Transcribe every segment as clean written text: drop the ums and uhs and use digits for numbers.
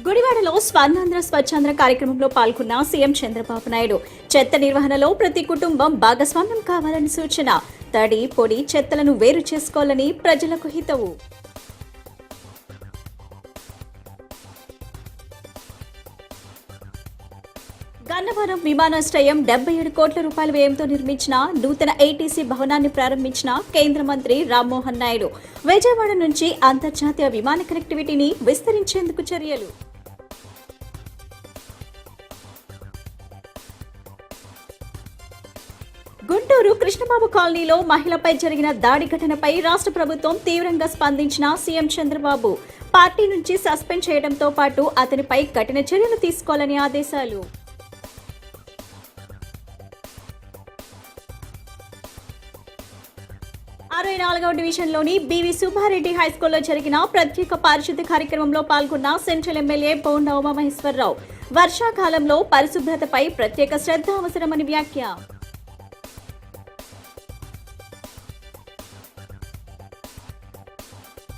గుడివాడలో స్వర్ణాంధ్ర స్వచ్ఛాంధ్ర కార్యక్రమంలో పాల్గొన్న సీఎం చంద్రబాబు నాయుడు చెత్త నిర్వహణలో ప్రతి కుటుంబం భాగస్వామ్యం కావాలని సూచన. తడి పొడి చెత్తలను వేరు చేసుకోవాలని ప్రజలకు హితవు. గన్నవరం విమానాశ్రయం 77 కోట్ల రూపాయల వ్యయంతో నిర్మించిన నూతన ఏటీసీ భవనాన్ని ప్రారంభించిన కేంద్ర మంత్రి రామ్మోహన్ నాయుడు. విజయవాడ నుంచి అంతర్జాతీయ విమాన కనెక్టివిటీని విస్తరించేందుకు చర్యలు. గుంటూరు కృష్ణబాబు కాలనీలో మహిళపై జరిగిన దాడి ఘటనపై రాష్ట్ర ప్రభుత్వం తీవ్రంగా స్పందించిన సీఎం చంద్రబాబు పార్టీ నుంచి సస్పెండ్ చేయడంతో పాటు అతనిపై కఠిన చర్యలు తీసుకోవాలని ఆదేశాలు. 64వ డివిజన్లోని బీవీ సుబ్బారెడ్డి హైస్కూల్లో జరిగిన ప్రత్యేక పారిశుద్ధ్య కార్యక్రమంలో పాల్గొన్న సెంట్రల్ ఎమ్మెల్యే బోండా ఉమామహేశ్వరరావు వర్షాకాలంలో పరిశుభ్రతపై ప్రత్యేక శ్రద్ధ అవసరమని వ్యాఖ్య.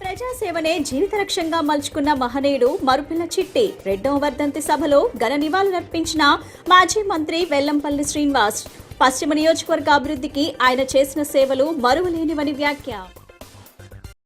ప్రజాసేవనే జీవిత లక్ష్యంగా మలుచుకున్న మహనీయుడు మరుపిల్ల చిట్టి 2వ వర్ధంతి సభలో ఘన నివాళులర్పించిన మాజీ మంత్రి వెల్లంపల్లి శ్రీనివాస్. పశ్చిమ నియోజకవర్గ అభివృద్ధికి ఆయన చేసిన సేవలు మరువలేనివని వ్యాఖ్య.